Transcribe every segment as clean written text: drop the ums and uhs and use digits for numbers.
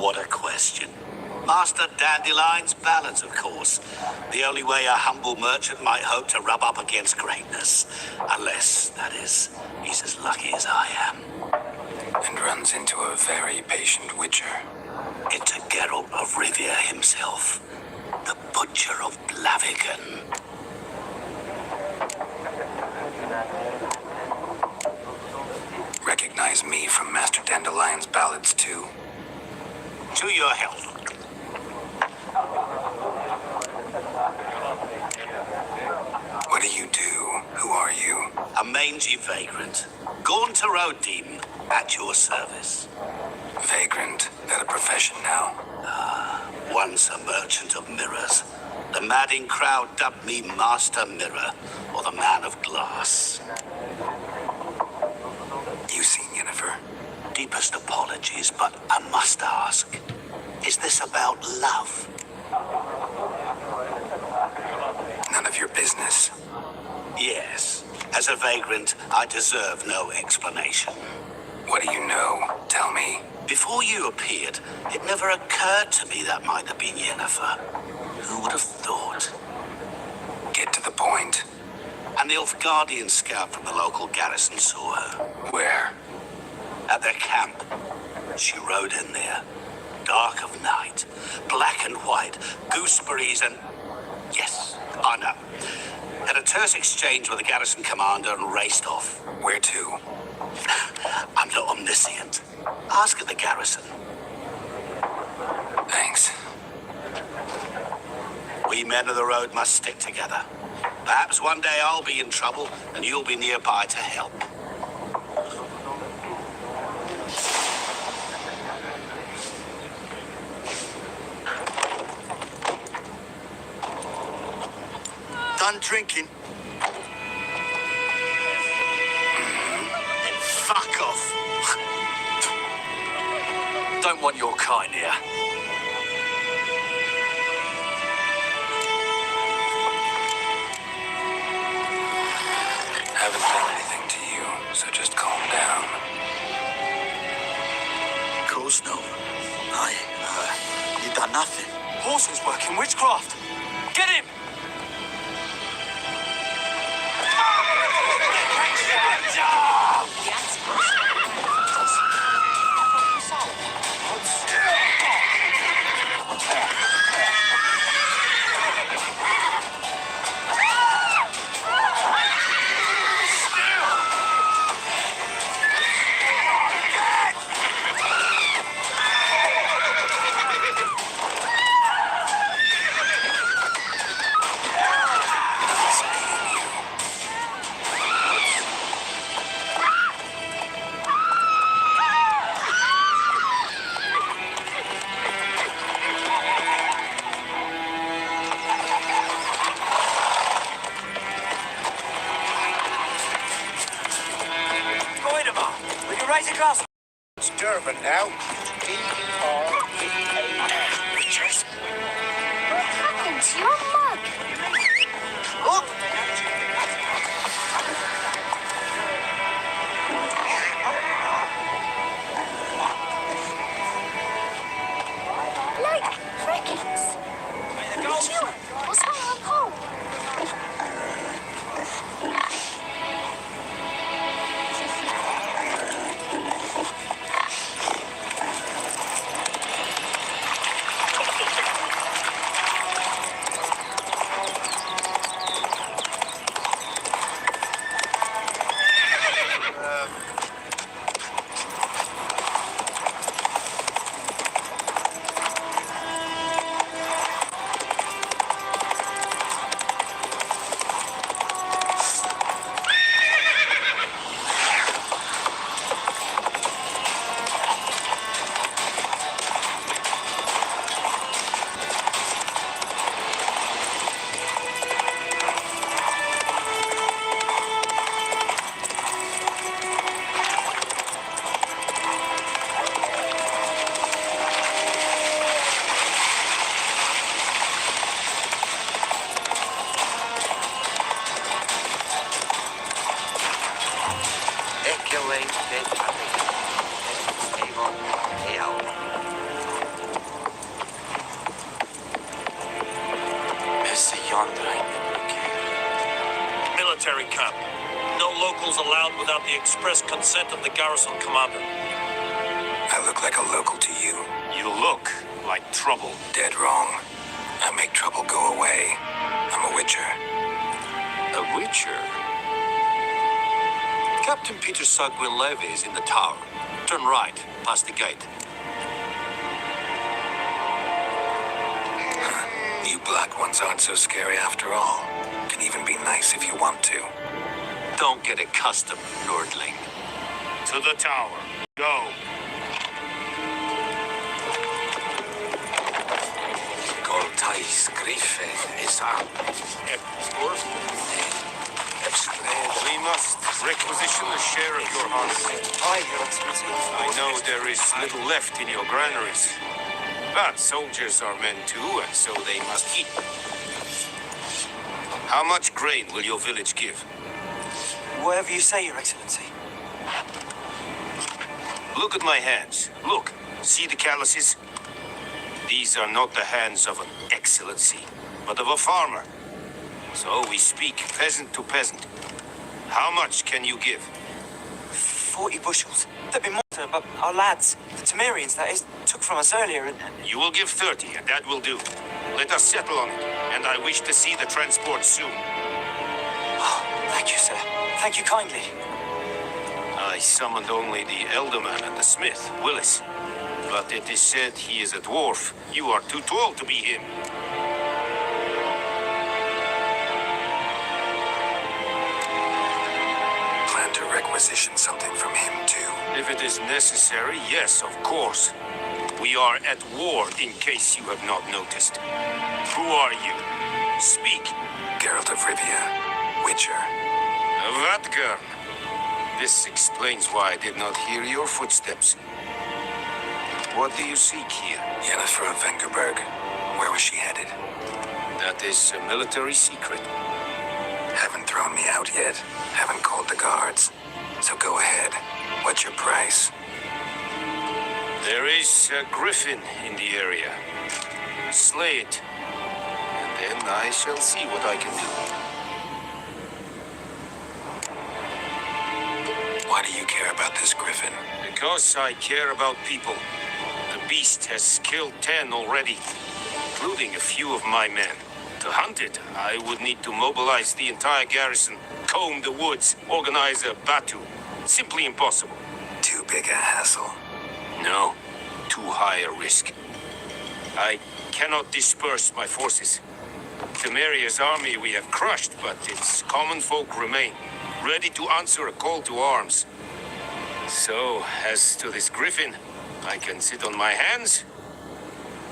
What a question. Master Dandelion's ballads, of course. The only way a humble merchant might hope to rub up against greatness. Unless, that is, he's as lucky as I am. And runs into a very patient witcher. Into Geralt of Rivia himself. The Butcher of Blaviken. Recognize me from Master Dandelion's ballads, too? To your health. What do you do? Who are you? A mangy vagrant. Gaunter O'Deem, at your service. Vagrant. That a profession now? Once a merchant of mirrors. The madding crowd dubbed me Master Mirror, or the Man of Glass. You seen Yennefer? Deepest apologies, but I must ask. Is this about love? None of your business. Yes. As a vagrant, I deserve no explanation. What do you know? Tell me. Before you appeared, it never occurred to me that might have been Yennefer. Who would have thought? Get to the point. An Nilfgaardian scout from the local garrison saw her. Where? At their camp. She rode in there. Dark of night. Black and white. Gooseberries and... Yes, I know. Had a terse exchange with the garrison commander and raced off. Where to? I'm not omniscient. Ask at the garrison. Thanks. We men of the road must stick together. Perhaps one day I'll be in trouble and you'll be nearby to help. Done drinking? Then fuck off. Don't want your kind here. Haven't done anything to you, so just calm down. Of course no. You done nothing. Horses working witchcraft. Get him! Raise a glass. It's Durban now. D-R-B-A-N. Richards. What happened to your mug? Look! Like crickets. Stuart, what's wrong with the pole? camp. No locals allowed without the express consent of the garrison commander. I look like a local to you. You look like trouble. Dead wrong. I make trouble go away. I'm a witcher. A witcher? Captain Peter Sagwin-Levy is in the tower. Turn right, past the gate. You black ones aren't so scary after all. Can even be nice if you want to. Don't get accustomed, Nordling. To the tower. Go. Goltais Griffin is up. We must requisition a share of your harvest. Aye, Your Excellency. I know there is little left in your granaries. But soldiers are men too, and so they must eat. How much grain will your village give? Whatever you say, Your Excellency. Look at my hands. Look. See the calluses? These are not the hands of an excellency, but of a farmer. So we speak peasant to peasant. How much can you give? 40 bushels. There'd be more to them, but our lads, the Temerians, that is, took from us earlier and... You will give 30, and that will do. Let us settle on it, and I wish to see the transport soon. Oh, thank you, sir. Thank you kindly. I summoned only the elderman and the smith, Willis. But it is said he is a dwarf. You are too tall to be him. Plan to requisition something from him, too. If it is necessary, yes, of course. We are at war, in case you have not noticed. Who are you? Speak. Geralt of Rivia, Witcher. Vatgern. This explains why I did not hear your footsteps. What do you seek here? Yennefer of Vengerberg. Where was she headed? That is a military secret. Haven't thrown me out yet. Haven't called the guards. So go ahead. What's your price? There is a griffin in the area. Slay it, and then I shall see what I can do. Why do you care about this griffin? Because I care about people. The beast has killed 10 already, including a few of my men. To hunt it, I would need to mobilize the entire garrison, comb the woods, organize a batu. Simply impossible. Too big a hassle. No, too high a risk. I cannot disperse my forces. Temeria's army we have crushed, but its common folk remain, ready to answer a call to arms. So, as to this griffin, I can sit on my hands,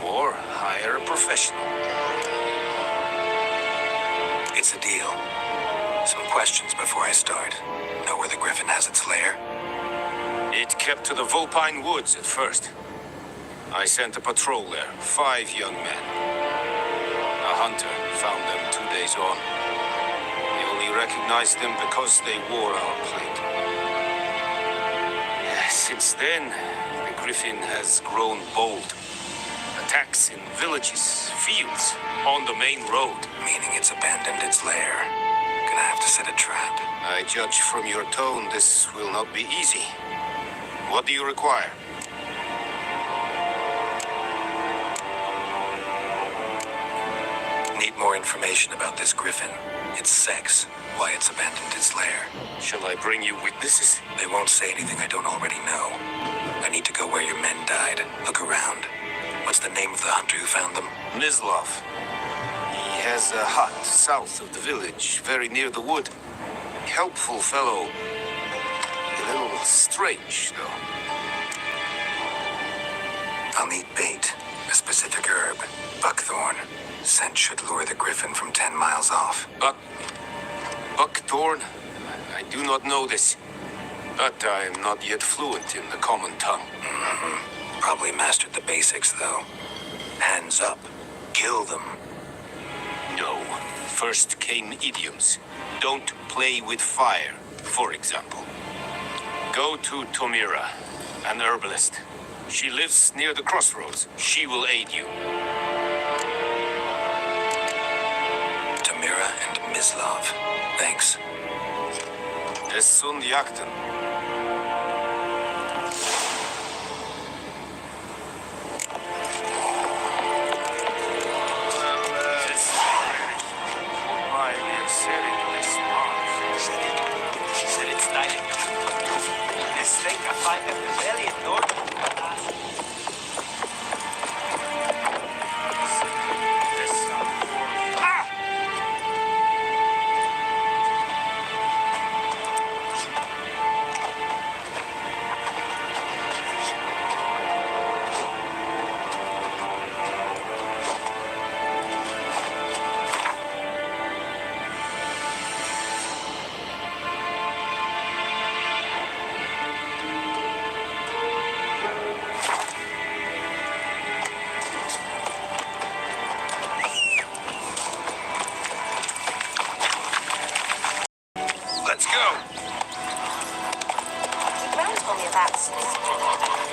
or hire a professional. It's a deal. Some questions before I start. Know where the griffin has its lair? It kept to the Vulpine Woods at first. I sent a patrol there, 5 young men. A hunter found them 2 days on. They only recognized them because they wore our plate. Since then, the griffin has grown bold. Attacks in villages, fields, on the main road. Meaning it's abandoned its lair. Gonna have to set a trap. I judge from your tone this will not be easy. What do you require? Need more information about this griffin. Its sex, why it's abandoned its lair. Shall I bring you witnesses? They won't say anything I don't already know. I need to go where your men died. Look around. What's the name of the hunter who found them? Mislov. He has a hut south of the village, very near the wood. Helpful fellow. A little strange, though. I'll need bait. A specific herb. Buckthorn. Scent should lure the griffin from 10 miles off. Buckthorn? I do not know this. But I am not yet fluent in the common tongue. Probably mastered the basics, though. Hands up. Kill them. No. First came idioms. Don't play with fire, for example. Go to Tomira, an herbalist. She lives near the crossroads. She will aid you. Tamira and Mislov. Thanks. Sun yaktın. Said it's styling. This thing I find a rebellion, Lord. Let's go. Brown told me about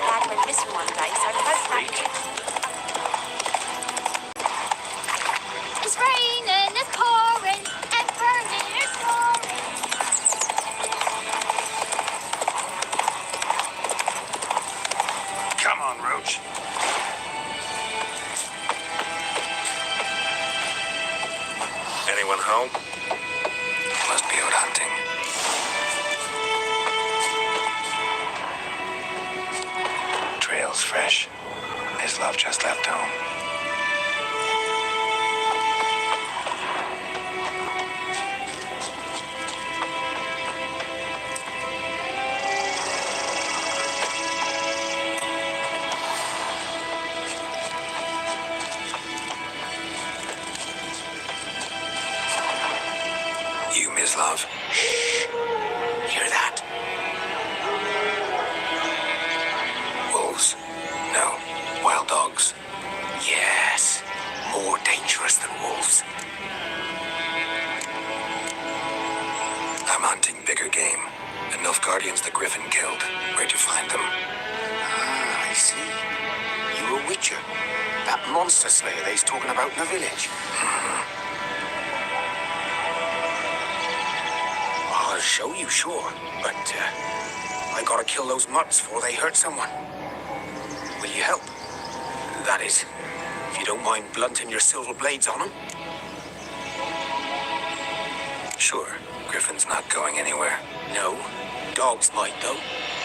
Dad went missing one day, so both Freak. It's raining, it's pouring, and burning, it's pouring. Come on, Roach. Anyone home? Must be out hunting. Trail's fresh. His love just left home. You, Miss Love. Hear that? Wolves? No. Wild dogs. Yes. More dangerous than wolves. I'm hunting bigger game. The Nilfgaardians the Griffin killed. Where'd you find them? Ah, I see. You a witcher. That monster slayer they's talking about in the village. I'll show you, sure. But, I gotta kill those mutts before they hurt someone. Will you help? That is, if you don't mind blunting your silver blades on them. Sure. Griffin's not going anywhere. No, dogs might, though.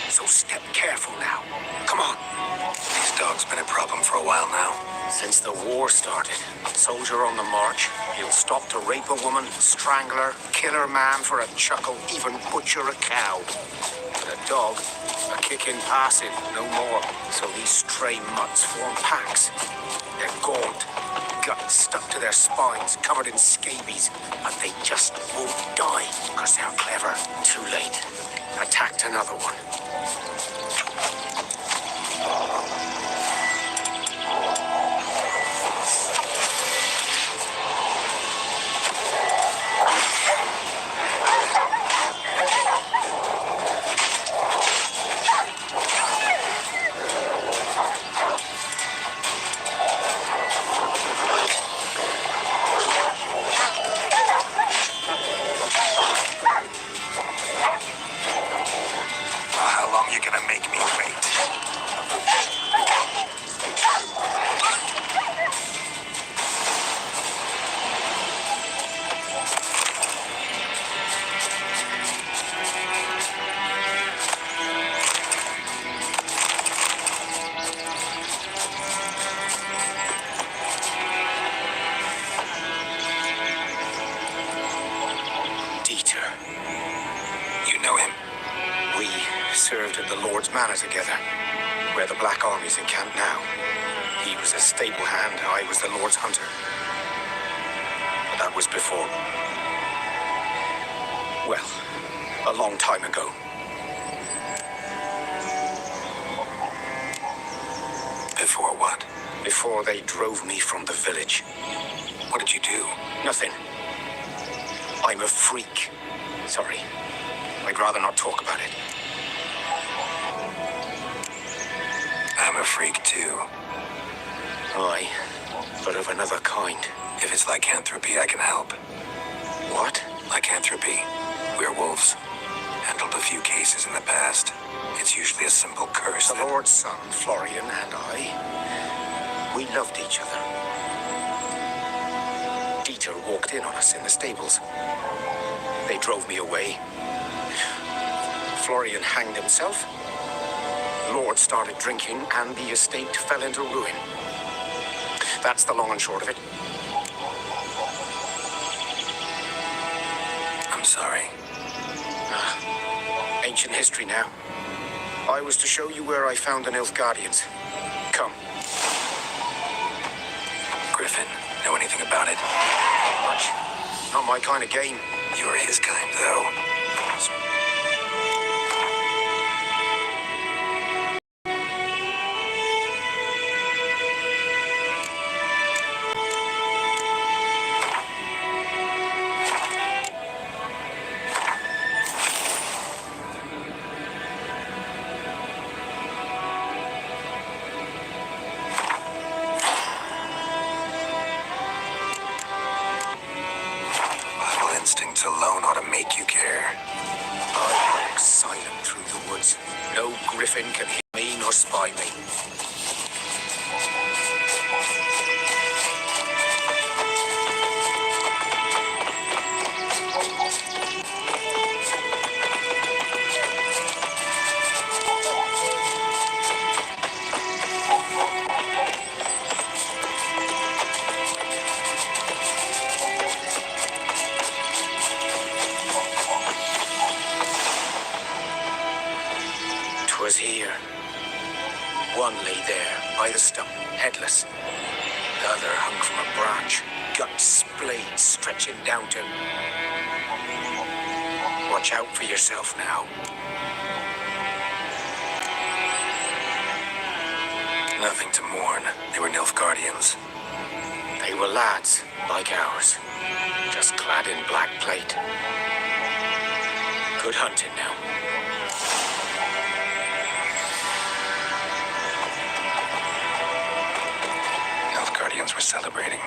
So step careful now. Come on. These dogs been a problem for a while now. Since the war started, soldier on the march, he'll stop to rape a woman, strangle her, kill her man for a chuckle, even butcher a cow. But a dog, a kicking passive, no more. So these stray mutts form packs. They're gaunt, guts stuck to their spines, covered in scabies, but they just won't die, because they're clever. Too late. Attacked another one. How long you gonna make me wait? Dieter. You know him? We served at the Lord's Manor together, where the Black Army's encamped now. He was a stable hand, I was the Lord's hunter. But that was before. Well, a long time ago. Before what? Before they drove me from the village. What did you do? Nothing. I'm a freak. Sorry. I'd rather not talk about it. I'm a freak too. Aye, but of another kind. If it's lycanthropy, I can help. What? Lycanthropy. Werewolves. Handled a few cases in the past. It's usually a simple curse. The Lord's son, Florian, and I, we loved each other. Dieter walked in on us in the stables. They drove me away. Florian hanged himself. Lord started drinking, and the estate fell into ruin. That's the long and short of it. I'm sorry. Ancient history now. I was to show you where I found the Nilfgaardians. Come. Griffin, know anything about it? Not much. Not my kind of game. You're his kind, though. Instincts alone ought to make you care. I walk silent through the woods. No griffin can hear me nor spy me. 'Twas here. One lay there by the stump, headless. The other hung from a branch, guts splayed, stretching down to... Watch out for yourself now. Nothing to mourn. They were Nilfgaardians. They were lads, like ours, just clad in black plate. Good hunting now. Nilfgaardians were celebrating.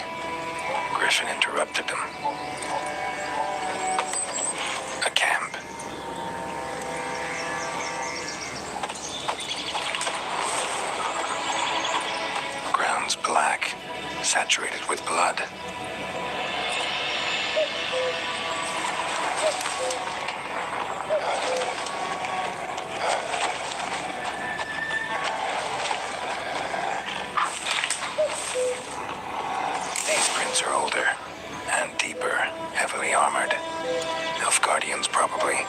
Griffin interrupted them. A camp. Ground's black, saturated with blood. These prints are older and deeper, heavily armored. Nilfgaardians, probably.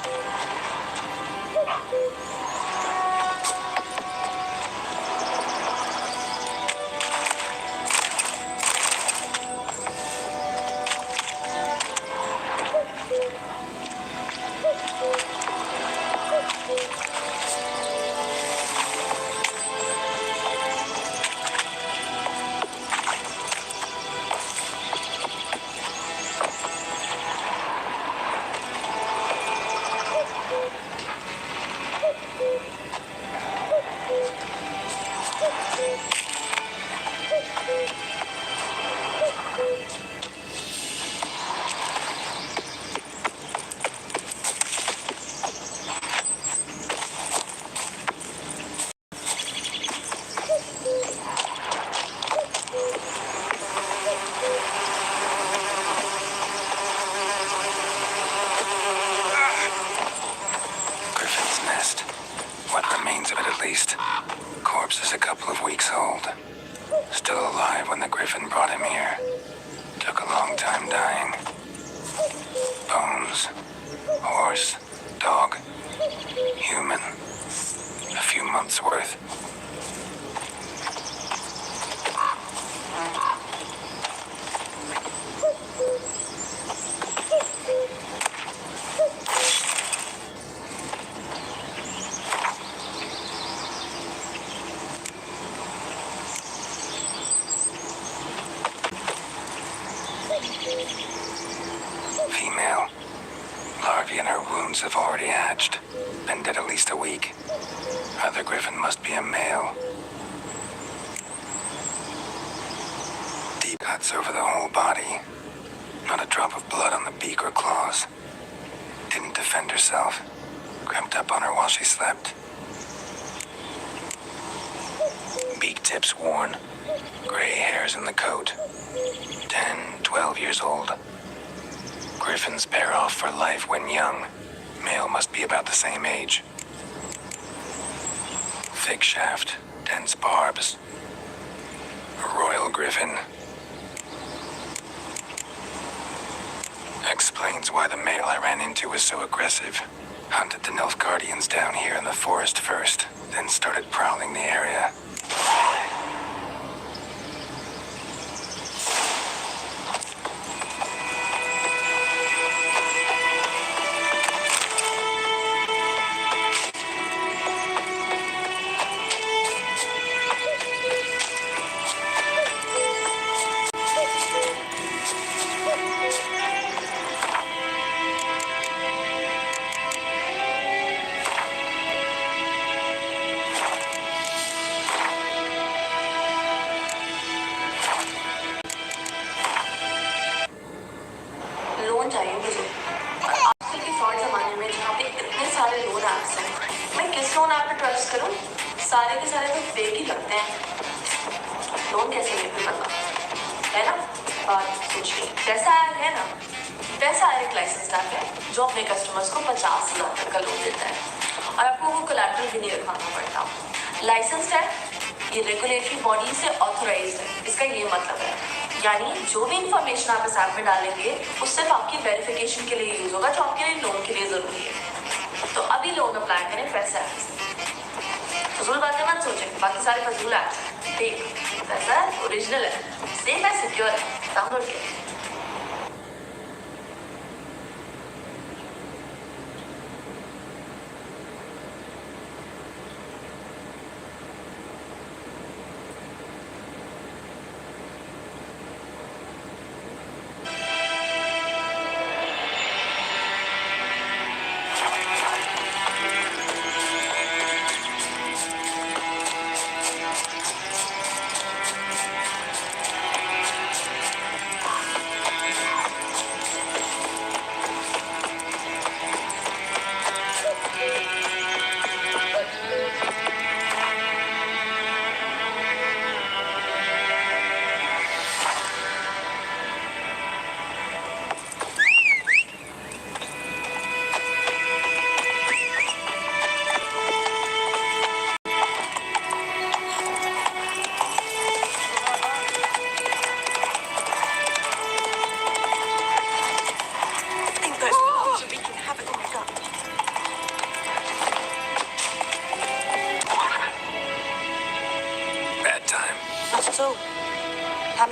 What remains of it, at least. Corpse is a couple of weeks old. Still alive when the Griffin brought him here. Took a long time dying. Bones. Horse. Dog. Human. A few months' worth. Female. Larvae in her wounds have already hatched. Been dead at least a week. Other Griffin must be a male. Deep cuts over the whole body. Not a drop of blood on the beak or claws. Didn't defend herself. crept up on her while she slept. Beak tips worn, gray hairs in the coat. 10, 12 years old. Griffins pair off for life when young. Male must be about the same age. Thick shaft, dense barbs. A royal griffin. Explains why the male I ran into was so aggressive. Hunted the Nilfgaardians down here in the forest first, then started prowling the area. Loan चाहिए मुझे आजकल के fraud जमाने में जहाँ पे इतने सारे लोन ऐप्स हैं मैं किस लोन ऐप पे ट्रस्ट करूँ सारे के सारे तो फेक ही लगते हैं लोन कैसे ले कोई पता है ना बात सोच ली पैसा है ना पैसा एक लाइसेंस ऐप है जो अपने कस्टमर्स को 50,000 तक का लोन देता है और आपको वो कोलैटरल भी नहीं रखवाना पड़ता लाइसेंस है ये रेगुलेटरी बॉडी से ऑथोराइज्ड है इसका ये मतलब है यानी जो भी इंफॉर्मेशन आप इस ऐप में डालेंगे वो सिर्फ आपकी वेरिफिकेशन के लिए यूज होगा जो आपके लिए लोन के लिए जरूरी है तो अभी लोन अप्लाई करें पैसा ऐप से फजूल बातें मत सोचें बाकी सारे फजूल ऐप ठीक पैसा ओरिजिनल है सेफ है सिक्योर है डाउनलोड करें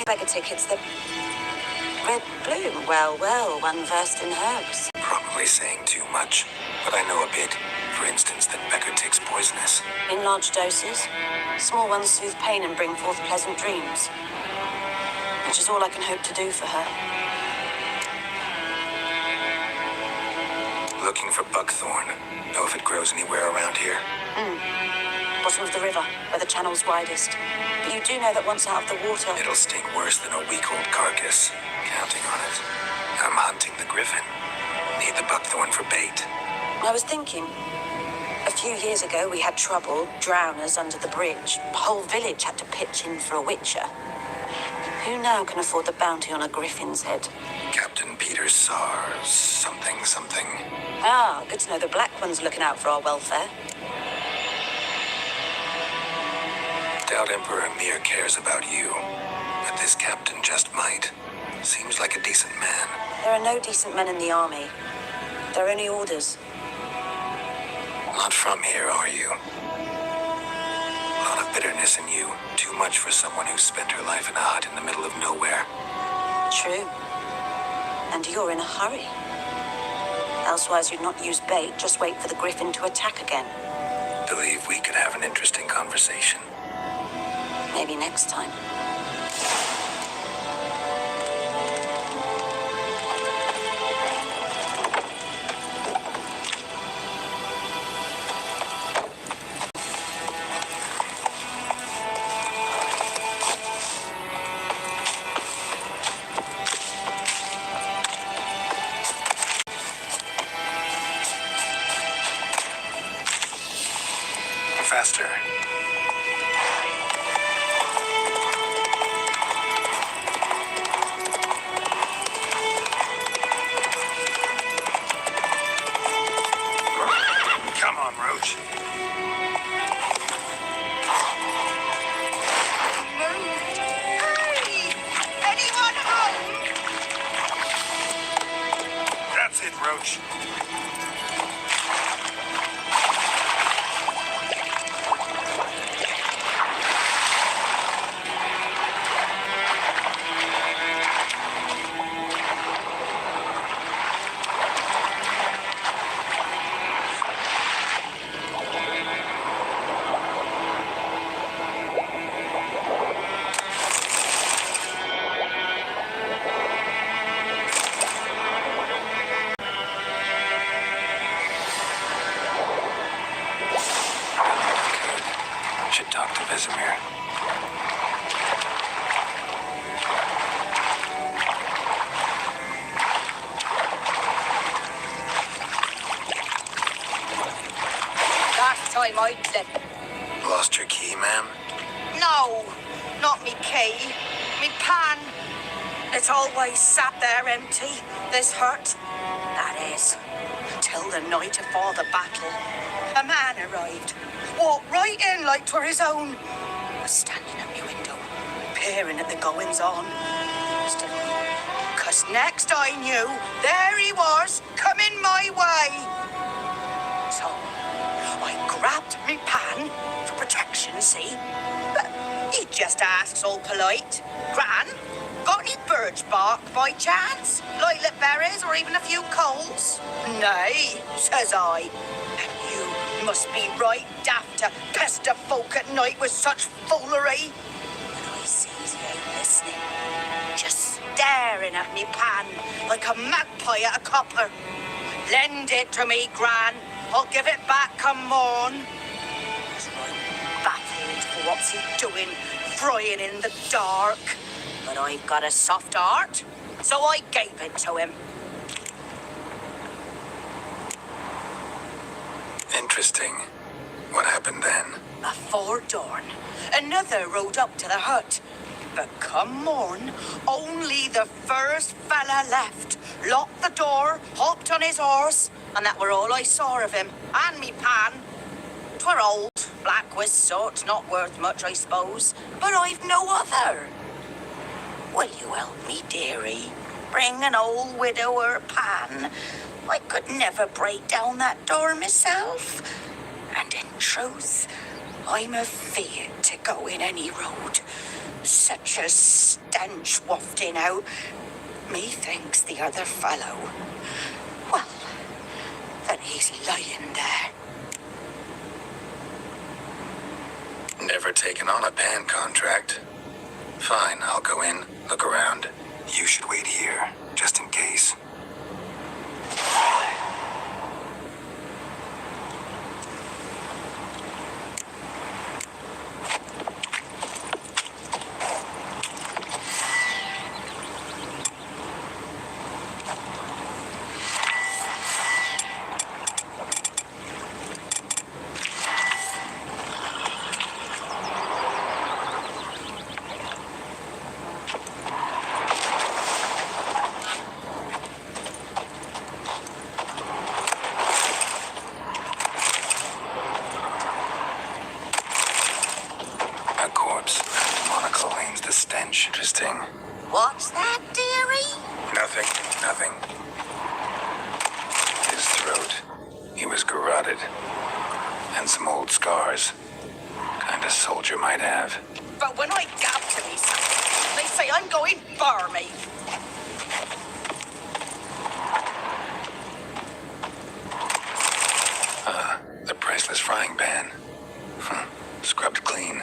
Beggar tickets, the red bloom. Well, one versed in herbs. Probably saying too much, but I know a bit. For instance, that Becker tick's poisonous. In large doses, small ones soothe pain and bring forth pleasant dreams, which is all I can hope to do for her. Looking for buckthorn. Know if it grows anywhere around here? Bottom of the river, where the channel's widest. But you do know that once out of the water... It'll stink worse than a week-old carcass. Counting on it. I'm hunting the griffin. Need the buckthorn for bait. I was thinking... A few years ago, we had trouble, drowners under the bridge. The whole village had to pitch in for a witcher. Who now can afford the bounty on a griffin's head? Captain Peter Sars... something. Ah, good to know the Black One's looking out for our welfare. Doubt Emperor Mir cares about you, but this captain just might. Seems like a decent man. There are no decent men in the army. They're only orders. Not from here, are you? A lot of bitterness in you. Too much for someone who spent her life in a hut in the middle of nowhere. True. And you're in a hurry. Elsewise, you'd not use bait, just wait for the griffin to attack again. Believe we could have an interesting conversation. Maybe next time. faster. Come on, Roach. Hey! Anyone home? That's it, Roach. Should talk to Vesemir. Last time I'd let... Lost your key, ma'am? No, not me key. Me pan. It's always sat there empty, this hut. That is, till the night afore the battle. A man arrived, walked right in like 'twere his own. Was standing at my window, peering at the goings-on. Still, 'cause next I knew, there he was, coming my way. So, I grabbed me pan for protection, see? But he just asks all polite, Gran, got any birch bark by chance? Lilac berries or even a few coals? Nay, says I. And you must be right daft to pester folk at night with such foolery. And I sees he ain't listening, just staring at me pan like a magpie at a copper. Lend it to me, Gran. I'll give it back come morn. So I'm baffled for what's he doing, frying in the dark. But I've got a soft heart, so I gave it to him. Interesting. What happened then? Afore dawn, another rode up to the hut. But come morn, only the first fella left. Locked the door, hopped on his horse, and that were all I saw of him. And me pan. 'Twere old, black with soot, not worth much, I suppose. But I've no other. Will you help me, dearie? Bring an old widower pan. I could never break down that door myself. And in truth, I'm afeard to go in any road. Such a stench wafting out. Methinks the other fellow. Well, then he's lying there. Never taken on a pan contract. Fine, I'll go in, look around. You should wait here, just in case. Interesting. What's that, dearie? Nothing. His throat. He was garroted. And some old scars. Kind of soldier might have. But when I gab to me something, they say I'm going barmy. The priceless frying pan. Scrubbed clean.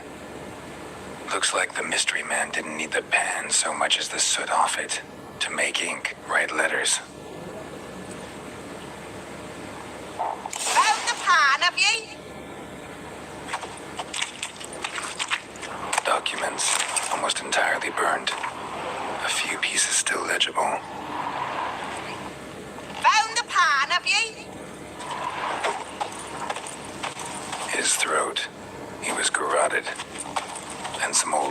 Looks like the mystery man didn't need the pan so much as the soot off it to make ink, write letters. Found the pan, have ye? Documents, almost entirely burned. A few pieces still legible. Found the pan, have ye? His throat.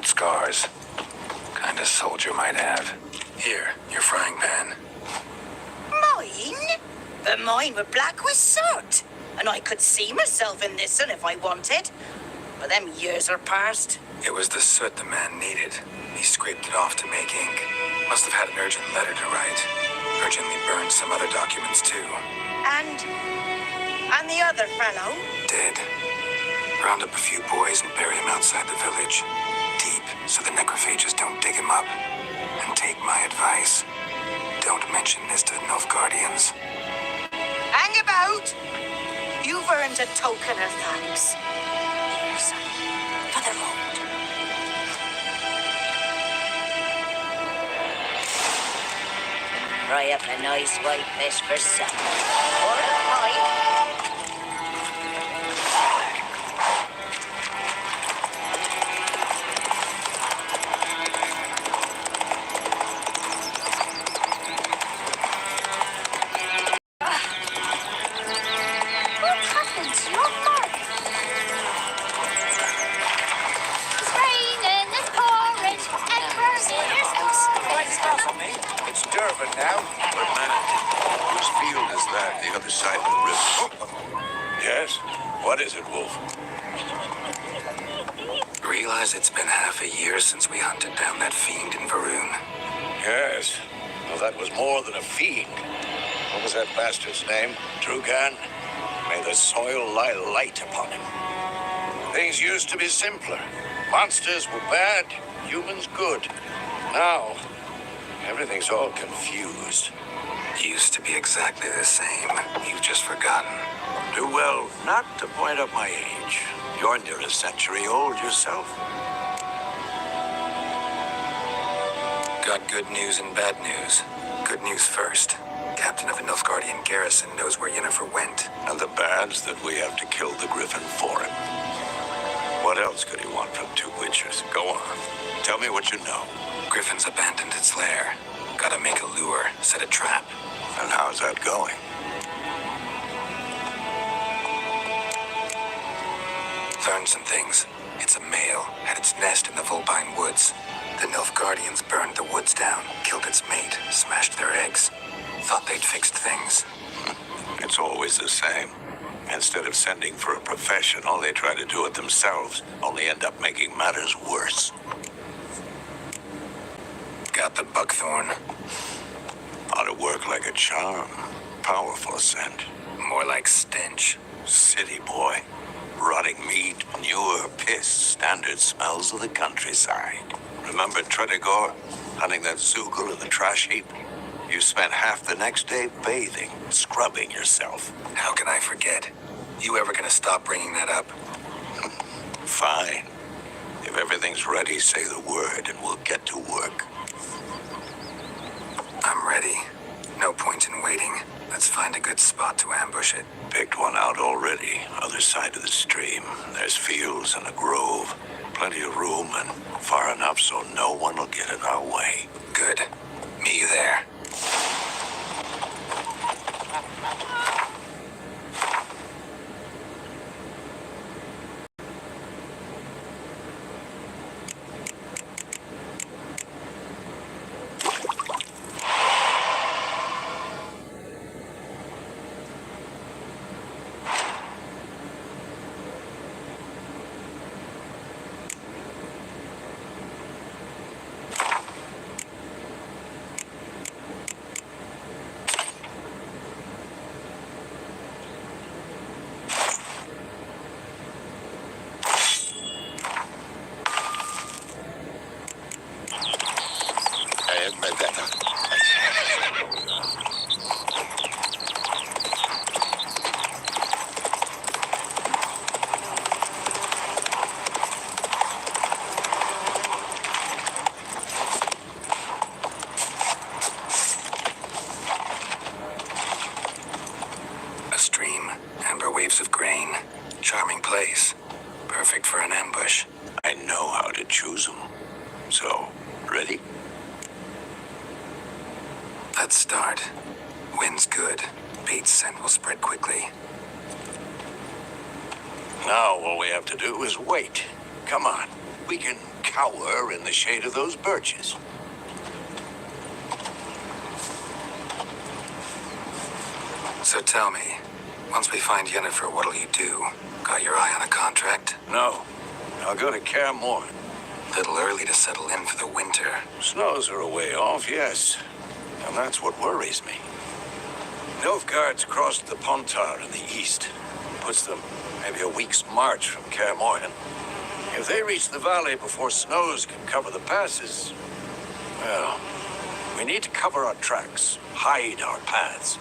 scars. Kind of soldier might have. Here, your frying pan. Mine? But mine were black with soot. And I could see myself in this one if I wanted. But them years are past. It was the soot the man needed. He scraped it off to make ink. Must have had an urgent letter to write. Urgently burned some other documents too. And the other fellow? Dead. Round up a few boys and bury him outside the village. Deep, so the necrophages don't dig him up. And take my advice. Don't mention this to the Nilfgaardians. Hang about! You've earned a token of thanks. Son, for the road. Fry up a nice white fish for supper. Or a pie. What happened to your mark? It's raining, it's pouring, and burning. It's Durban now. But man, whose field is that? The other side of the river. Yes? What is it, Wolf? Realize it's been half a year since we hunted down that fiend in Varun. Yes. Well, that was more than a fiend. What was that bastard's name? Drugan? May the soil lie light upon him. Things used to be simpler. Monsters were bad, humans good. Now, everything's all confused. Used to be exactly the same. You've just forgotten. Do well not to point up my age. You're near a century old yourself. Got good news and bad news. Good news first. Captain of a Nilfgaardian garrison knows where Yennefer went. And the bad's that we have to kill the Griffin for him. What else could he want from two witchers? Go on. Tell me what you know. Griffin's abandoned its lair. Gotta make a lure, set a trap. And how's that going? Learned some things. It's a male, had its nest in the Vulpine Woods. The Nilfgaardians burned the woods down, killed its mate, smashed their eggs. Thought they'd fixed things. It's always the same. Instead of sending for a professional, they try to do it themselves, only end up making matters worse. Got the buckthorn. Ought to work like a charm. Powerful scent. More like stench. City boy. Rotting meat, manure, piss, standard smells of the countryside. Remember Tredigor? Hunting that Zoogle in the trash heap? You spent half the next day bathing, scrubbing yourself. How can I forget? You ever gonna stop bringing that up? Fine. If everything's ready, say the word and we'll get to work. I'm ready. No point in waiting. Let's find a good spot to ambush it. Picked one out already, other side of the stream. There's fields and a grove. Plenty of room and far enough so no one will get in our way. Good. Meet you there. A stream, amber waves of grain. Charming place. Perfect for an ambush. I know how to choose them. So, ready? Let's start. Wind's good. Bait's scent will spread quickly. Now all we have to do is wait. Come on. We can cower in the shade of those birches. So tell me, once we find Yennefer, what'll you do? Got your eye on a contract? No. I'll go to Kaer Morhen. Little early to settle in for the winter. Snows are a way off, yes. And that's what worries me. Nilfgaard's crossed the Pontar in the east. Puts them maybe a week's march from Kaer Morhen. If they reach the valley before snows can cover the passes, well, we need to cover our tracks, hide our paths.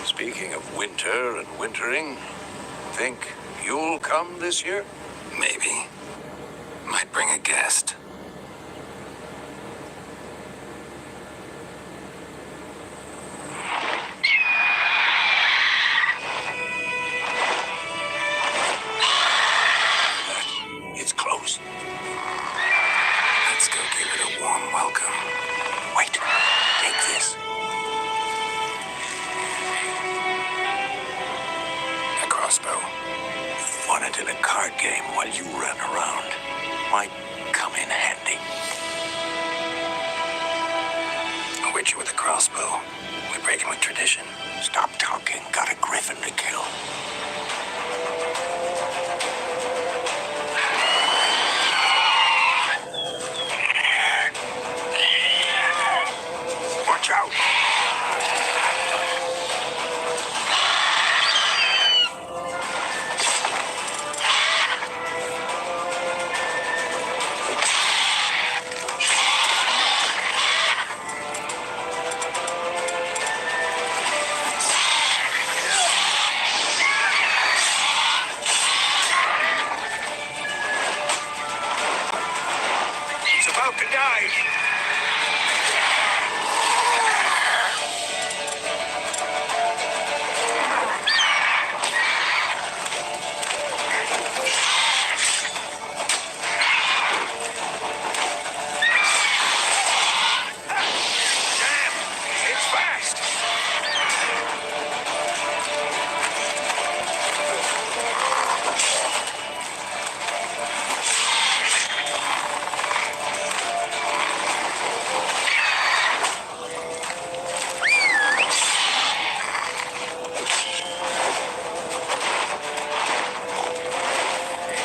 Speaking of winter and wintering, think you'll come this year? Maybe. Might bring a guest. It's close. Let's go give it a warm welcome. Wait, take this. A crossbow. Won it in a card game while you ran around. Might come in handy. A witcher with a crossbow. We're breaking with tradition. Stop talking. Got a griffin to kill. Watch out! It's about to die. Damn! It's fast!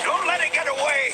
Don't let it get away!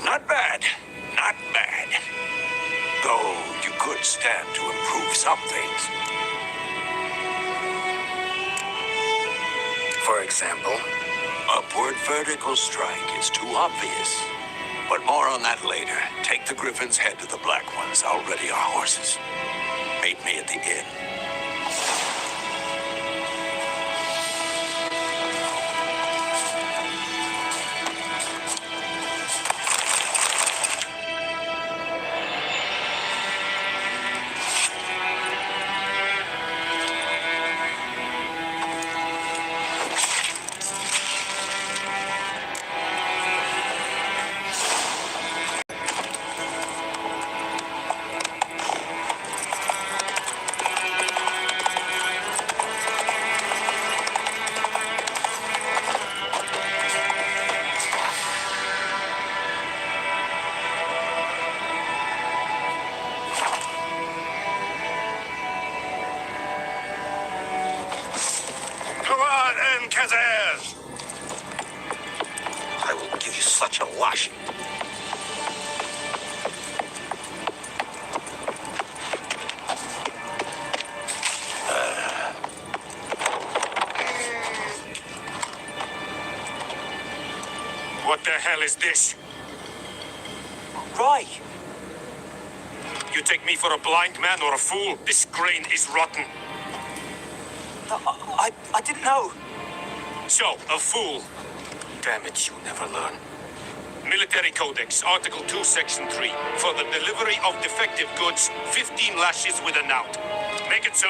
Not bad. Not bad. Though you could stand to improve some things. For example, Upward vertical strike. It's too obvious. But more on that later. Take the Griffin's head to the Black Ones. I'll ready our horses. Meet me at the inn. Come on, then, Kazaz! I will give you such a washing. What the hell is this? Right. You take me for a blind man or a fool? This grain is rotten. I didn't know. So, a fool. Damn it, you never learn. Military Codex, Article 2, Section 3. For the delivery of defective goods, 15 lashes with a knout. Make it so.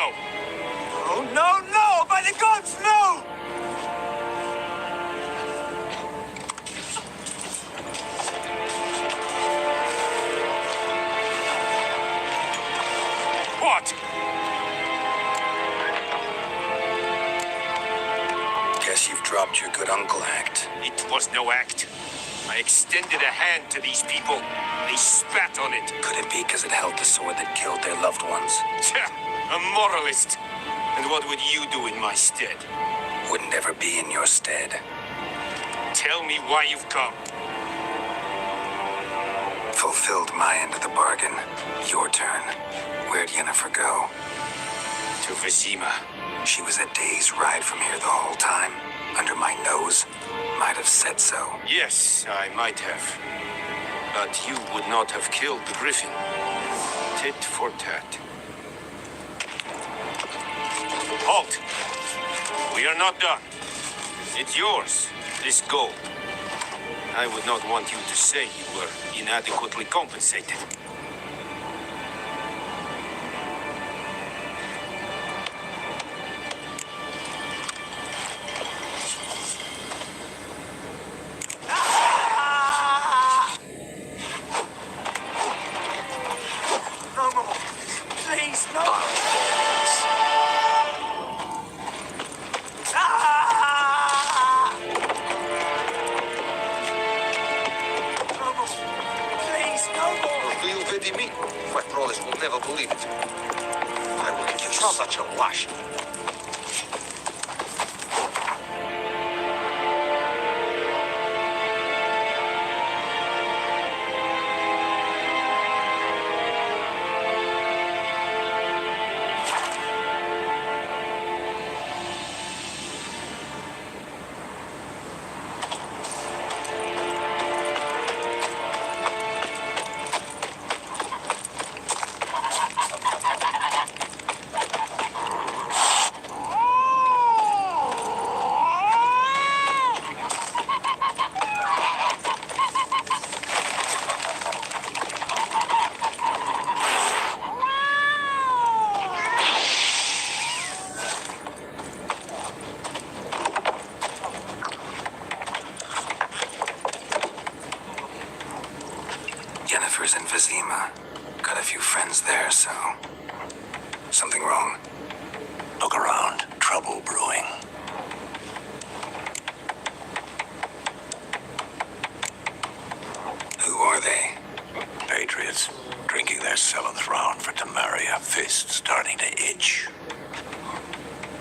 Oh, no, no! By the gods, no! What? Guess you've dropped your good uncle act. It was no act. I extended a hand to these people. They spat on it. Could it be because it held the sword that killed their loved ones? Tja, a moralist. And what would you do in my stead? Wouldn't ever be in your stead. Tell me why you've come. Fulfilled my end of the bargain. Your turn. Where'd Yennefer go? To Vizima. She was a day's ride from here the whole time. Under my nose. Might have said so. Yes, I might have. But you would not have killed the Griffin. Tit for tat. Halt! We are not done. It's yours, this gold. I would not want you to say you were inadequately compensated. No more. Please, no. No more. Please, no more. Do you pity me? My brothers will never believe it. I will give you such a wash. Yennefer's in Vizima. Got a few friends there, so... Something wrong? Look around. Trouble brewing. Who are they? Patriots. Drinking their 7th round for Temeria. Fist starting to itch.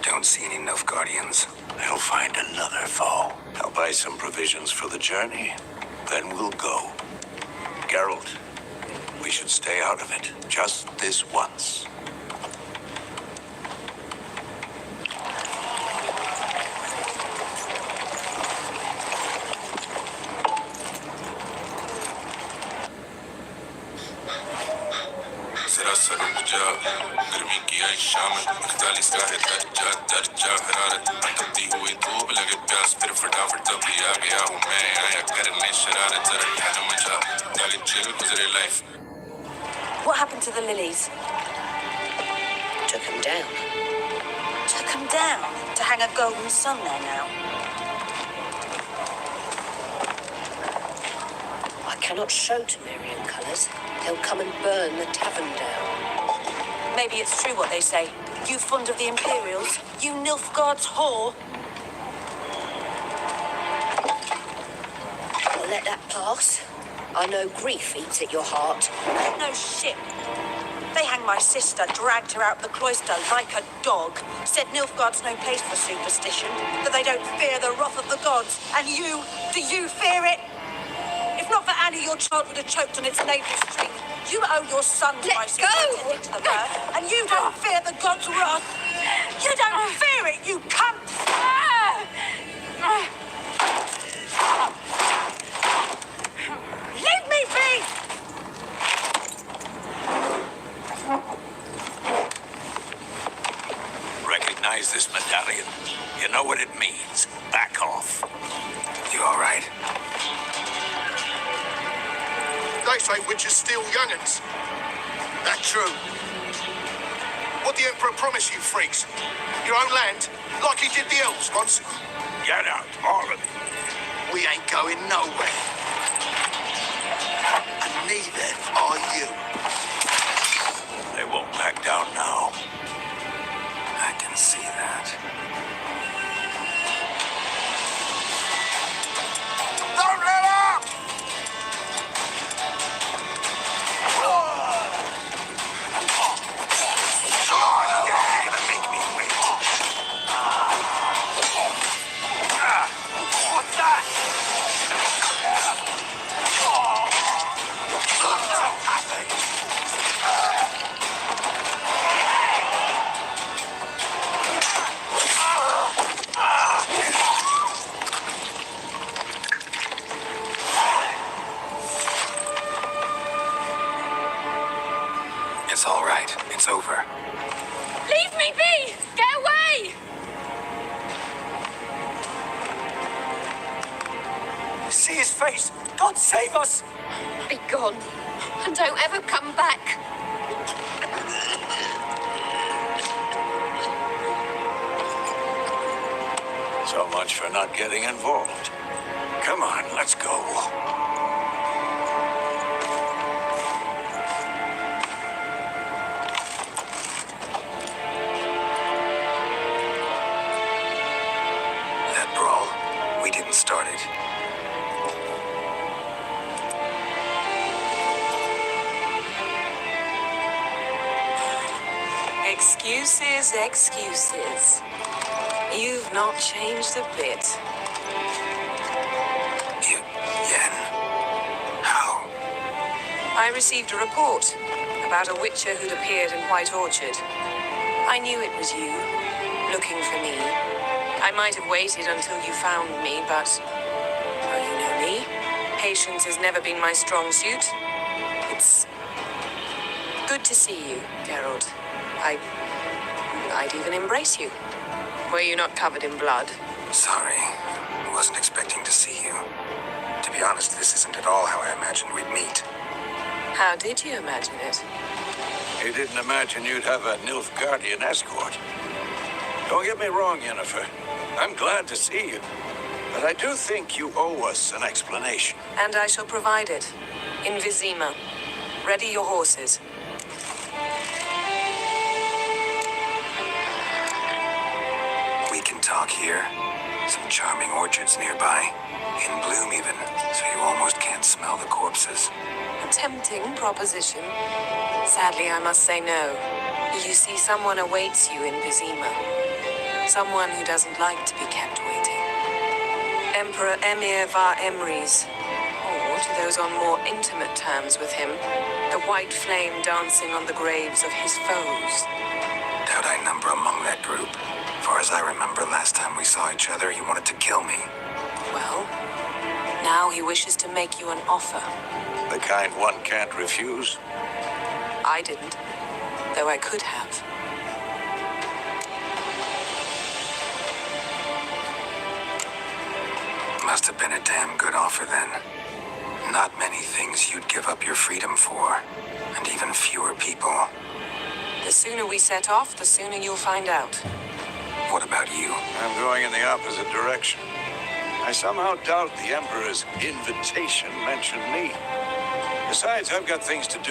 Don't see any Nilfgaardians. They'll find another foe. I'll buy some provisions for the journey. Then we'll go. Geralt, we should stay out of it. Just this once. तेरा sir जा गर्मी की आई शाम 41 का है दर्जा हरारत तपती हुई धूप लगे प्यास फिर फटाफट तभी आ गया हूँ मैं आया करने शरारत जरा ठानो मचा ताकि चिल गुजरे life. What happened to the lilies? Took him down. Took them down to hang a golden sun there now. I cannot show Temerian colours. They'll come and burn the tavern down. Maybe it's true what they say. You fond of the Imperials? You Nilfgaard's whore? I'll let that pass. I know grief eats at your heart. No shit. They hanged my sister, dragged her out the cloister like a dog. Said Nilfgaard's no place for superstition, that they don't fear the wrath of the gods. And you, do you fear it? If not for Annie, your child would have choked on its navel string. You owe your son to my sister attending to the birth, and you don't fear the gods' wrath. You don't fear it, you cunt! Leave me be! Recognize this medallion? You know what it means. Back off. You all right? They say witches steal young'uns. That true? What the Emperor promised you freaks? Your own land, like he did the elves once. Get out, all of you. We ain't going nowhere. And neither are you. They won't back down now. I can see that. Don't let up! What's that? It's all right. It's over. Leave me be! Get away! See his face. God save us. Be gone. And don't ever come back. So much for not getting involved. Come on, let's go. That brawl, we didn't start it. Excuses, excuses. You've not changed a bit. Yen? How? I received a report about a witcher who'd appeared in White Orchard. I knew it was you, looking for me. I might have waited until you found me, but... well, you know me. Patience has never been my strong suit. It's good to see you, Geralt. I'd even embrace you. Were you not covered in blood? Sorry. I wasn't expecting to see you. To be honest, this isn't at all how I imagined we'd meet. How did you imagine it? You didn't imagine you'd have a Nilfgaardian escort. Don't get me wrong, Yennefer. I'm glad to see you. But I do think you owe us an explanation. And I shall provide it. In Vizima. Ready your horses. We can talk here. Some charming orchards nearby. In bloom even, so you almost can't smell the corpses. A tempting proposition. Sadly, I must say no. You see, someone awaits you in Vizima. Someone who doesn't like to be kept waiting. Emperor Emir var Emrys. Or, to those on more intimate terms with him, the white flame dancing on the graves of his foes. Doubt I number among that group. Far as I remember, last time we saw each other, he wanted to kill me. Well, now he wishes to make you an offer. The kind one can't refuse. I didn't. though I could have. Must have been a damn good offer then. Not many things you'd give up your freedom for, and even fewer people. The sooner we set off, the sooner you'll find out. What about you? I'm going in the opposite direction. I somehow doubt the Emperor's invitation mentioned me. Besides, I've got things to do.